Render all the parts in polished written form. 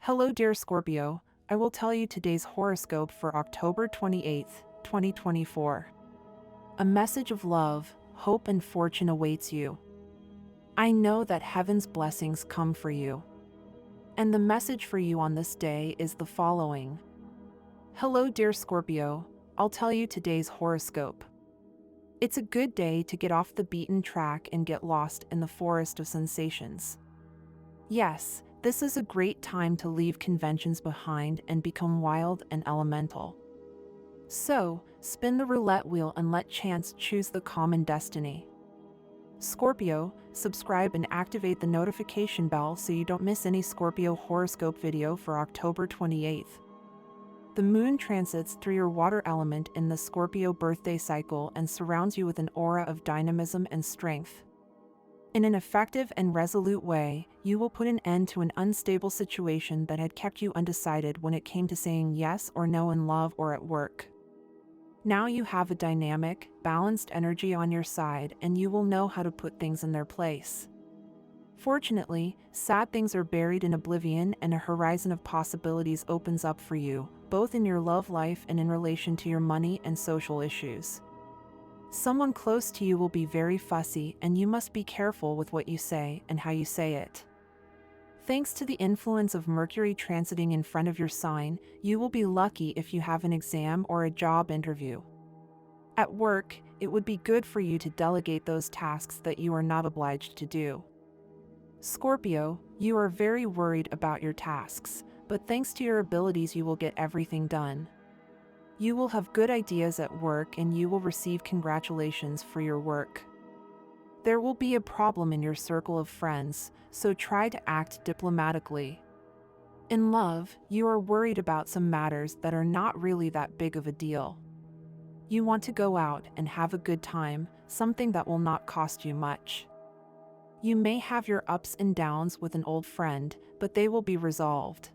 Hello, dear Scorpio. I will tell you today's horoscope for October 28th, 2024. A message of love, hope, and fortune awaits you. I know that heaven's blessings come for you. And the message for you on this day is the following. Hello, dear Scorpio. I'll tell you today's horoscope. It's a good day to get off the beaten track and get lost in the forest of sensations. Yes, this is a great time to leave conventions behind and become wild and elemental. So, spin the roulette wheel and let chance choose the common destiny. Scorpio, subscribe and activate the notification bell so you don't miss any Scorpio horoscope video for October 28th. The moon transits through your water element in the Scorpio birthday cycle and surrounds you with an aura of dynamism and strength. In an effective and resolute way, you will put an end to an unstable situation that had kept you undecided when it came to saying yes or no in love or at work. Now you have a dynamic, balanced energy on your side and you will know how to put things in their place. Fortunately, sad things are buried in oblivion and a horizon of possibilities opens up for you, both in your love life and in relation to your money and social issues. Someone close to you will be very fussy and you must be careful with what you say and how you say it. Thanks to the influence of Mercury transiting in front of your sign, you will be lucky if you have an exam or a job interview. At work, it would be good for you to delegate those tasks that you are not obliged to do. Scorpio, you are very worried about your tasks, but thanks to your abilities you will get everything done. You will have good ideas at work and you will receive congratulations for your work. There will be a problem in your circle of friends, so try to act diplomatically. In love, you are worried about some matters that are not really that big of a deal. You want to go out and have a good time, something that will not cost you much. You may have your ups and downs with an old friend, but they will be resolved.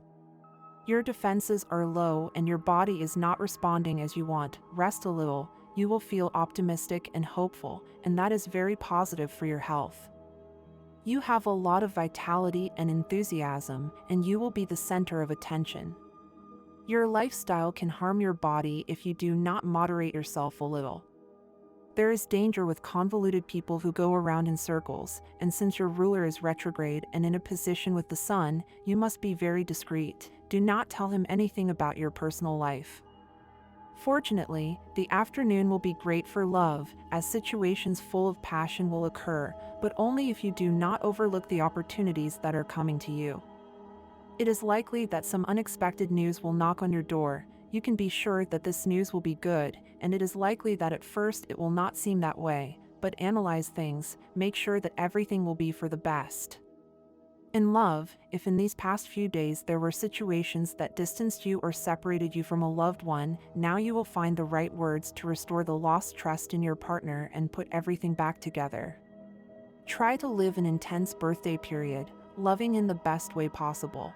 Your defenses are low and your body is not responding as you want. Rest a little, you will feel optimistic and hopeful, and that is very positive for your health. You have a lot of vitality and enthusiasm, and you will be the center of attention. Your lifestyle can harm your body if you do not moderate yourself a little. There is danger with convoluted people who go around in circles, and since your ruler is retrograde and in a position with the sun, you must be very discreet. Do not tell him anything about your personal life. Fortunately, the afternoon will be great for love, as situations full of passion will occur, but only if you do not overlook the opportunities that are coming to you. It is likely that some unexpected news will knock on your door. You can be sure that this news will be good, and it is likely that at first it will not seem that way, but analyze things, make sure that everything will be for the best. In love, if in these past few days there were situations that distanced you or separated you from a loved one, now you will find the right words to restore the lost trust in your partner and put everything back together. Try to live an intense birthday period, loving in the best way possible.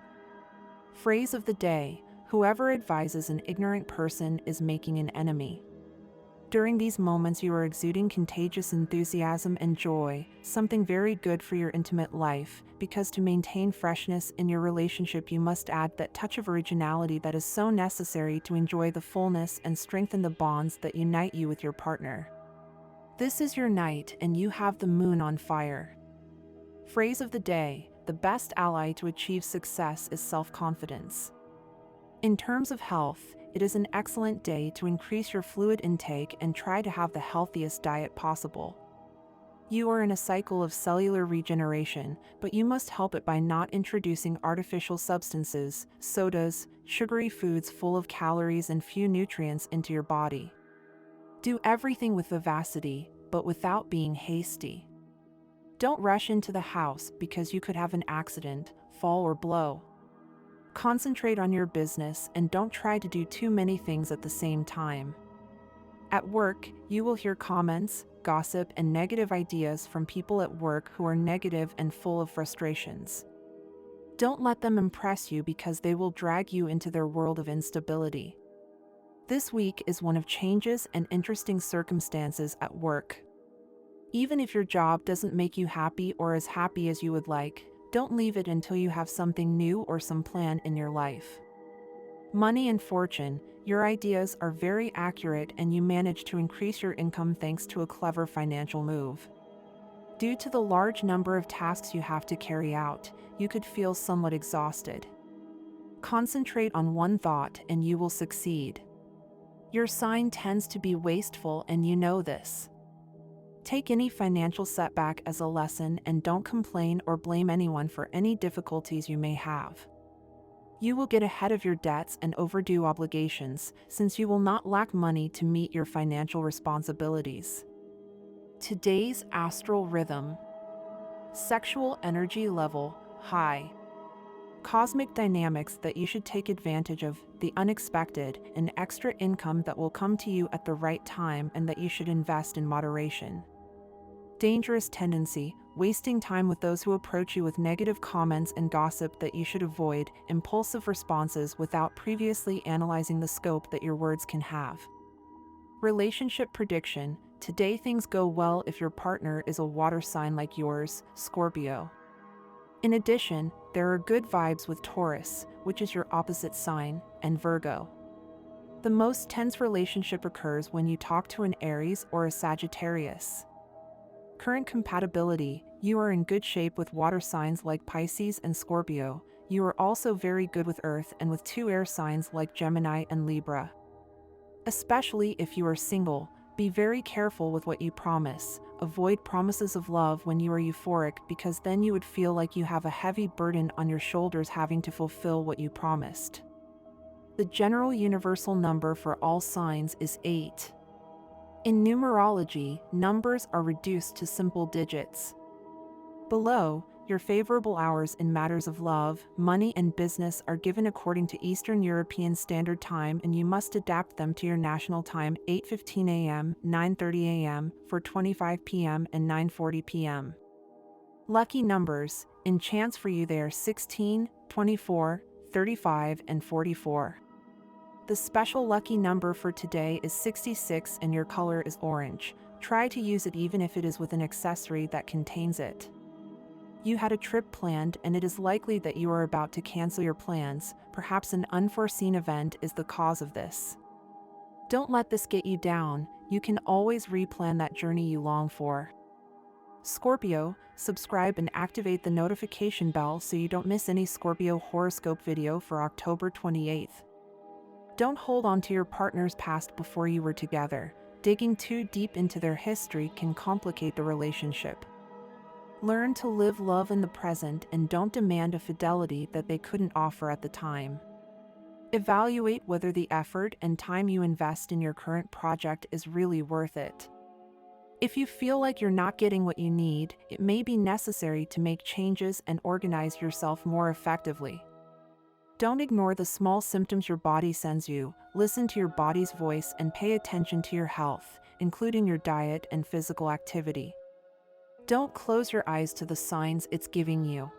Phrase of the day: whoever advises an ignorant person is making an enemy. During these moments you are exuding contagious enthusiasm and joy, something very good for your intimate life, because to maintain freshness in your relationship you must add that touch of originality that is so necessary to enjoy the fullness and strengthen the bonds that unite you with your partner. This is your night and you have the moon on fire. Phrase of the day: the best ally to achieve success is self-confidence. In terms of health, it is an excellent day to increase your fluid intake and try to have the healthiest diet possible. You are in a cycle of cellular regeneration, but you must help it by not introducing artificial substances, sodas, sugary foods full of calories and few nutrients into your body. Do everything with vivacity, but without being hasty. Don't rush into the house because you could have an accident, fall or blow. Concentrate on your business and don't try to do too many things at the same time. At work, you will hear comments, gossip, and negative ideas from people at work who are negative and full of frustrations. Don't let them impress you because they will drag you into their world of instability. This week is one of changes and interesting circumstances at work. Even if your job doesn't make you happy or as happy as you would like, Don't leave it until you have something new or some plan in your life. Money and fortune, your ideas are very accurate and you manage to increase your income thanks to a clever financial move. Due to the large number of tasks you have to carry out, you could feel somewhat exhausted. Concentrate on one thought and you will succeed. Your sign tends to be wasteful and you know this. Take any financial setback as a lesson and don't complain or blame anyone for any difficulties you may have. You will get ahead of your debts and overdue obligations, since you will not lack money to meet your financial responsibilities. Today's astral rhythm. Sexual energy level, high. Cosmic dynamics that you should take advantage of, the unexpected, and extra income that will come to you at the right time and that you should invest in moderation. Dangerous tendency, wasting time with those who approach you with negative comments and gossip that you should avoid, impulsive responses without previously analyzing the scope that your words can have. Relationship prediction, today things go well if your partner is a water sign like yours, Scorpio. In addition, there are good vibes with Taurus, which is your opposite sign, and Virgo. The most tense relationship occurs when you talk to an Aries or a Sagittarius. Current compatibility, you are in good shape with water signs like Pisces and Scorpio. You are also very good with Earth and with two air signs like Gemini and Libra. Especially if you are single, be very careful with what you promise. Avoid promises of love when you are euphoric because then you would feel like you have a heavy burden on your shoulders having to fulfill what you promised. The general universal number for all signs is 8. In numerology, numbers are reduced to simple digits. Below, your favorable hours in matters of love, money and business are given according to Eastern European Standard Time and you must adapt them to your national time 8:15 a.m., 9:30 a.m., 4:25 p.m. and 9:40 p.m. Lucky numbers, in chance for you they are 16, 24, 35 and 44. The special lucky number for today is 66 and your color is orange. Try to use it even if it is with an accessory that contains it. You had a trip planned and it is likely that you are about to cancel your plans. Perhaps an unforeseen event is the cause of this. Don't let this get you down. You can always replan that journey you long for. Scorpio, subscribe and activate the notification bell so you don't miss any Scorpio horoscope video for October 28th. Don't hold on to your partner's past before you were together. Digging too deep into their history can complicate the relationship. Learn to live love in the present and don't demand a fidelity that they couldn't offer at the time. Evaluate whether the effort and time you invest in your current project is really worth it. If you feel like you're not getting what you need, it may be necessary to make changes and organize yourself more effectively. Don't ignore the small symptoms your body sends you. Listen to your body's voice and pay attention to your health, including your diet and physical activity. Don't close your eyes to the signs it's giving you.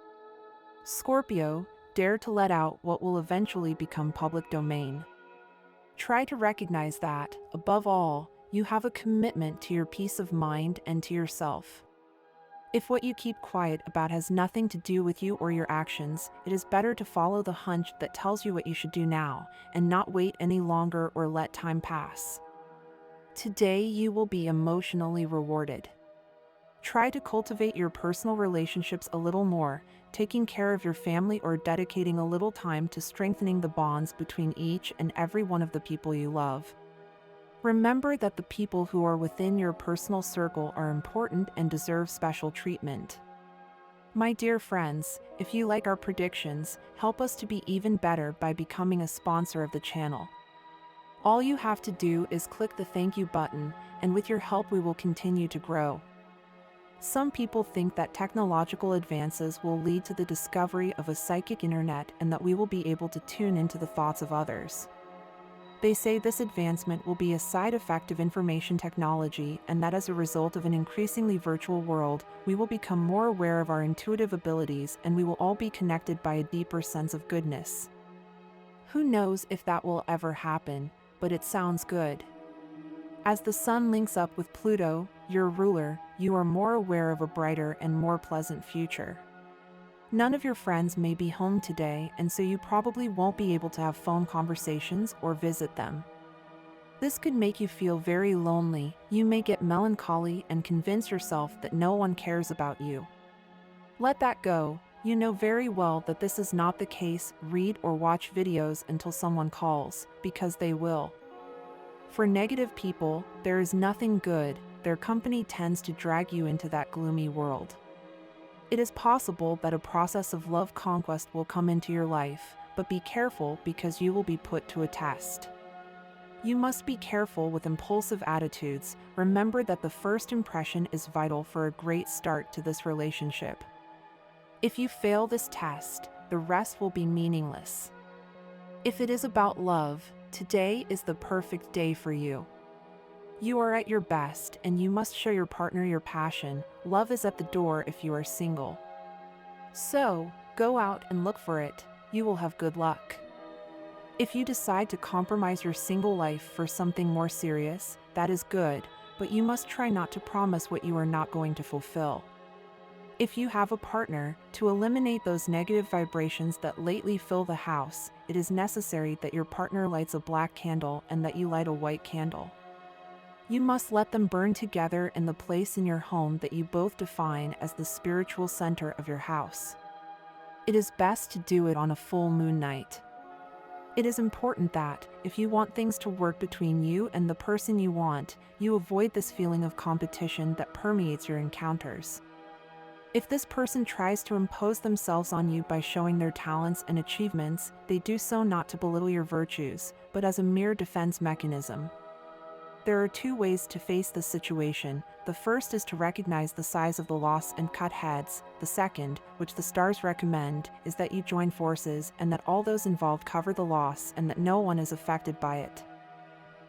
Scorpio, dare to let out what will eventually become public domain. Try to recognize that, above all, you have a commitment to your peace of mind and to yourself. If what you keep quiet about has nothing to do with you or your actions, it is better to follow the hunch that tells you what you should do now, and not wait any longer or let time pass. Today you will be emotionally rewarded. Try to cultivate your personal relationships a little more, taking care of your family or dedicating a little time to strengthening the bonds between each and every one of the people you love. Remember that the people who are within your personal circle are important and deserve special treatment. My dear friends, if you like our predictions, help us to be even better by becoming a sponsor of the channel. All you have to do is click the thank you button, and with your help we will continue to grow. Some people think that technological advances will lead to the discovery of a psychic internet and that we will be able to tune into the thoughts of others. They say this advancement will be a side effect of information technology and that as a result of an increasingly virtual world, we will become more aware of our intuitive abilities and we will all be connected by a deeper sense of goodness. Who knows if that will ever happen, but it sounds good. As the sun links up with Pluto, your ruler, you are more aware of a brighter and more pleasant future. None of your friends may be home today, and so you probably won't be able to have phone conversations or visit them. This could make you feel very lonely. You may get melancholy and convince yourself that no one cares about you. Let that go. You know very well that this is not the case. Read or watch videos until someone calls, because they will. For negative people, there is nothing good. Their company tends to drag you into that gloomy world. It is possible that a process of love conquest will come into your life, but be careful because you will be put to a test. You must be careful with impulsive attitudes. Remember that the first impression is vital for a great start to this relationship. If you fail this test, the rest will be meaningless. If it is about love, today is the perfect day for you. You are at your best, and you must show your partner your passion. Love is at the door if you are single. So, go out and look for it. You will have good luck. If you decide to compromise your single life for something more serious, that is good, but you must try not to promise what you are not going to fulfill. If you have a partner, to eliminate those negative vibrations that lately fill the house, it is necessary that your partner lights a black candle and that you light a white candle. You must let them burn together in the place in your home that you both define as the spiritual center of your house. It is best to do it on a full moon night. It is important that, if you want things to work between you and the person you want, you avoid this feeling of competition that permeates your encounters. If this person tries to impose themselves on you by showing their talents and achievements, they do so not to belittle your virtues, but as a mere defense mechanism. There are two ways to face this situation. The first is to recognize the size of the loss and cut heads. The second, which the stars recommend, is that you join forces and that all those involved cover the loss and that no one is affected by it.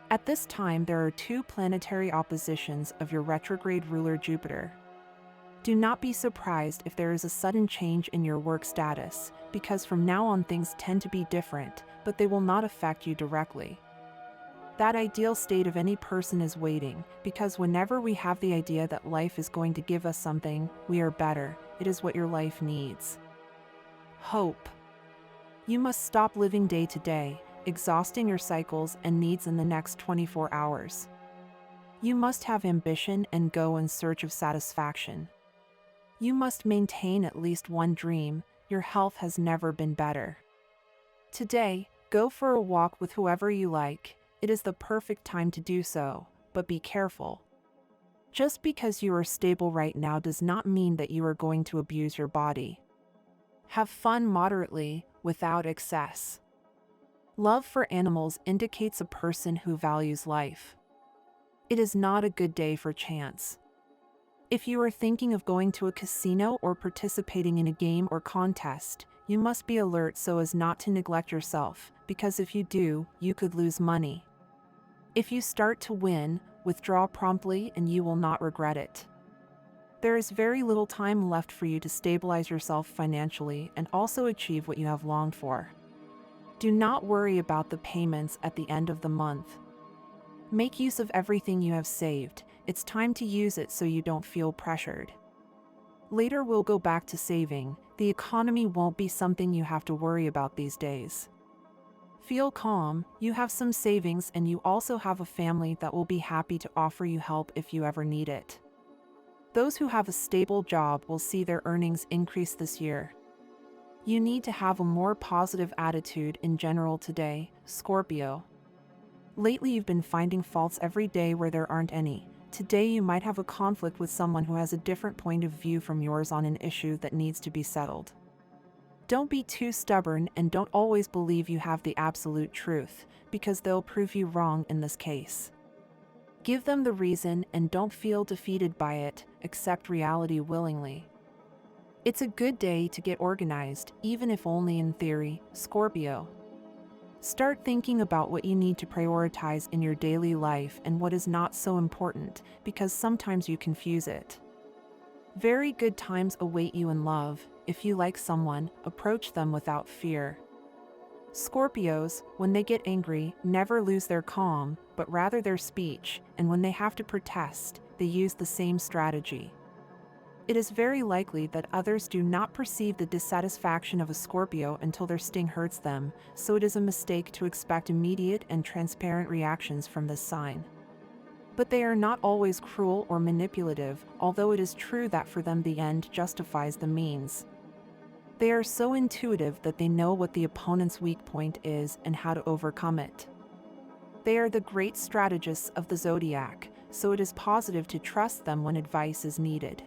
At this time, there are two planetary oppositions of your retrograde ruler Jupiter. Do not be surprised if there is a sudden change in your work status, because from now on things tend to be different, but they will not affect you directly. That ideal state of any person is waiting, because whenever we have the idea that life is going to give us something, we are better. It is what your life needs. Hope. You must stop living day to day, exhausting your cycles and needs in the next 24 hours. You must have ambition and go in search of satisfaction. You must maintain at least one dream. Your health has never been better. Today, go for a walk with whoever you like. It is the perfect time to do so, but be careful. Just because you are stable right now does not mean that you are going to abuse your body. Have fun moderately, without excess. Love for animals indicates a person who values life. It is not a good day for chance. If you are thinking of going to a casino or participating in a game or contest, you must be alert so as not to neglect yourself, because if you do, you could lose money. If you start to win, withdraw promptly and you will not regret it. There is very little time left for you to stabilize yourself financially and also achieve what you have longed for. Do not worry about the payments at the end of the month. Make use of everything you have saved. It's time to use it so you don't feel pressured. Later we'll go back to saving. The economy won't be something you have to worry about these days. Feel calm, you have some savings and you also have a family that will be happy to offer you help if you ever need it. Those who have a stable job will see their earnings increase this year. You need to have a more positive attitude in general today, Scorpio. Lately you've been finding faults every day where there aren't any. Today you might have a conflict with someone who has a different point of view from yours on an issue that needs to be settled. Don't be too stubborn and don't always believe you have the absolute truth, because they'll prove you wrong in this case. Give them the reason and don't feel defeated by it, accept reality willingly. It's a good day to get organized, even if only in theory, Scorpio. Start thinking about what you need to prioritize in your daily life and what is not so important, because sometimes you confuse it. Very good times await you in love. If you like someone, approach them without fear. Scorpios, when they get angry, never lose their calm, but rather their speech, and when they have to protest, they use the same strategy. It is very likely that others do not perceive the dissatisfaction of a Scorpio until their sting hurts them, so it is a mistake to expect immediate and transparent reactions from this sign. But they are not always cruel or manipulative, although it is true that for them the end justifies the means. They are so intuitive that they know what the opponent's weak point is and how to overcome it. They are the great strategists of the zodiac, so it is positive to trust them when advice is needed.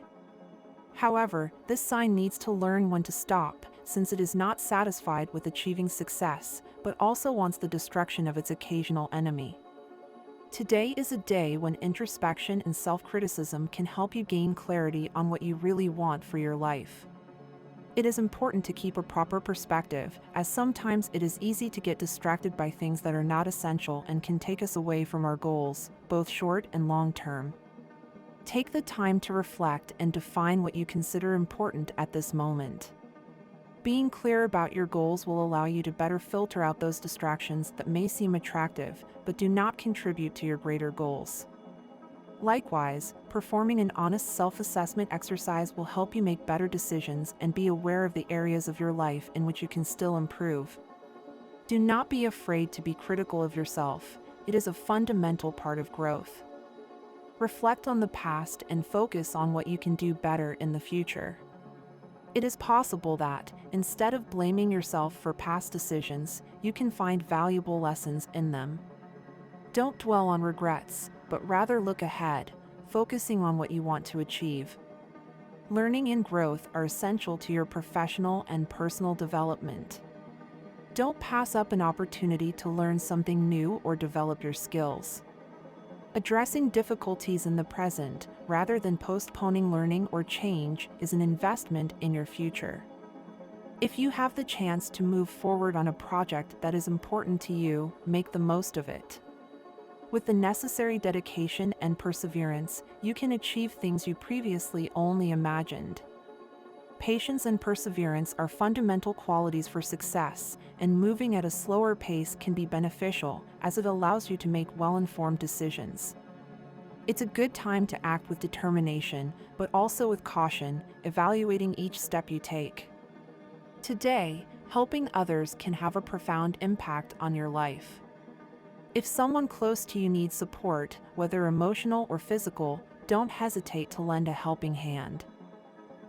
However, this sign needs to learn when to stop, since it is not satisfied with achieving success, but also wants the destruction of its occasional enemy. Today is a day when introspection and self-criticism can help you gain clarity on what you really want for your life. It is important to keep a proper perspective, as sometimes it is easy to get distracted by things that are not essential and can take us away from our goals, both short and long term. Take the time to reflect and define what you consider important at this moment. Being clear about your goals will allow you to better filter out those distractions that may seem attractive but do not contribute to your greater goals. Likewise, performing an honest self-assessment exercise will help you make better decisions and be aware of the areas of your life in which you can still improve. Do not be afraid to be critical of yourself. It is a fundamental part of growth. Reflect on the past and focus on what you can do better in the future. It is possible that, instead of blaming yourself for past decisions, you can find valuable lessons in them. Don't dwell on regrets, but rather look ahead, focusing on what you want to achieve. Learning and growth are essential to your professional and personal development. Don't pass up an opportunity to learn something new or develop your skills. Addressing difficulties in the present, rather than postponing learning or change, is an investment in your future. If you have the chance to move forward on a project that is important to you, make the most of it. With the necessary dedication and perseverance, you can achieve things you previously only imagined. Patience and perseverance are fundamental qualities for success, and moving at a slower pace can be beneficial, as it allows you to make well-informed decisions. It's a good time to act with determination, but also with caution, evaluating each step you take. Today, helping others can have a profound impact on your life. If someone close to you needs support, whether emotional or physical, don't hesitate to lend a helping hand.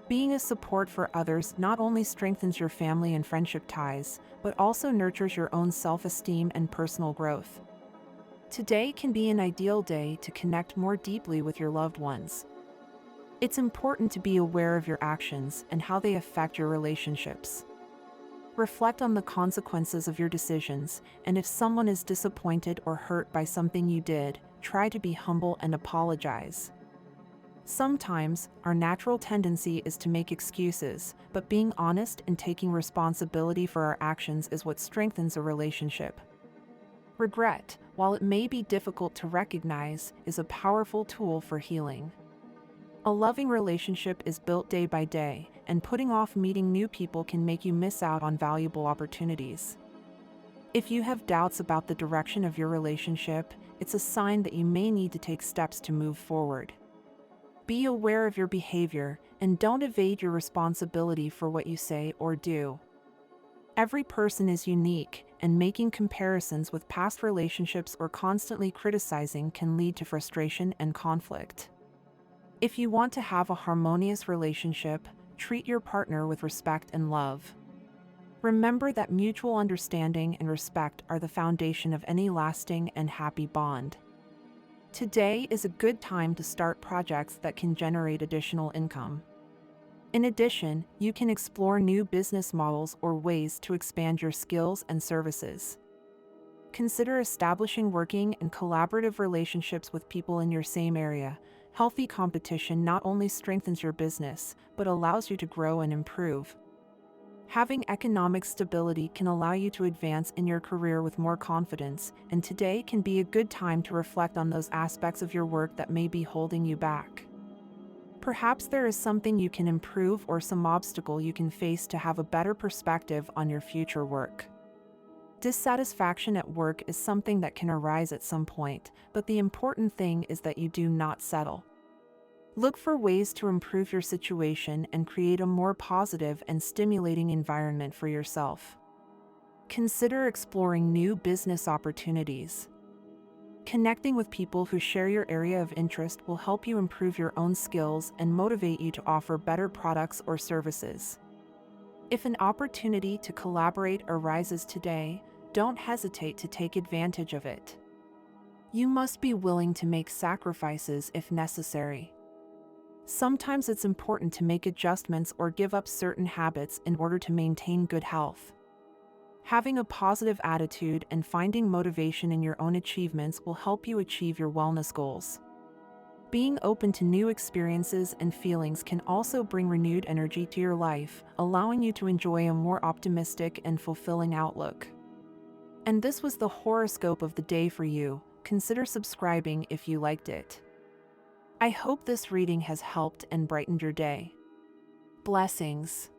Being a support for others not only strengthens your family and friendship ties, but also nurtures your own self-esteem and personal growth. Today can be an ideal day to connect more deeply with your loved ones. It's important to be aware of your actions and how they affect your relationships. Reflect on the consequences of your decisions, and if someone is disappointed or hurt by something you did, try to be humble and apologize. Sometimes, our natural tendency is to make excuses, but being honest and taking responsibility for our actions is what strengthens a relationship. Regret, while it may be difficult to recognize, is a powerful tool for healing. A loving relationship is built day by day, and putting off meeting new people can make you miss out on valuable opportunities. If you have doubts about the direction of your relationship, it's a sign that you may need to take steps to move forward. Be aware of your behavior, and don't evade your responsibility for what you say or do. Every person is unique, and making comparisons with past relationships or constantly criticizing can lead to frustration and conflict. If you want to have a harmonious relationship, treat your partner with respect and love. Remember that mutual understanding and respect are the foundation of any lasting and happy bond. Today is a good time to start projects that can generate additional income. In addition, you can explore new business models or ways to expand your skills and services. Consider establishing working and collaborative relationships with people in your same area. Healthy competition not only strengthens your business, but allows you to grow and improve. Having economic stability can allow you to advance in your career with more confidence, and today can be a good time to reflect on those aspects of your work that may be holding you back. Perhaps there is something you can improve or some obstacle you can face to have a better perspective on your future work. Dissatisfaction at work is something that can arise at some point, but the important thing is that you do not settle. Look for ways to improve your situation and create a more positive and stimulating environment for yourself. Consider exploring new business opportunities. Connecting with people who share your area of interest will help you improve your own skills and motivate you to offer better products or services. If an opportunity to collaborate arises today, don't hesitate to take advantage of it. You must be willing to make sacrifices if necessary. Sometimes it's important to make adjustments or give up certain habits in order to maintain good health. Having a positive attitude and finding motivation in your own achievements will help you achieve your wellness goals. Being open to new experiences and feelings can also bring renewed energy to your life, allowing you to enjoy a more optimistic and fulfilling outlook. And this was the horoscope of the day for you. Consider subscribing if you liked it. I hope this reading has helped and brightened your day. Blessings.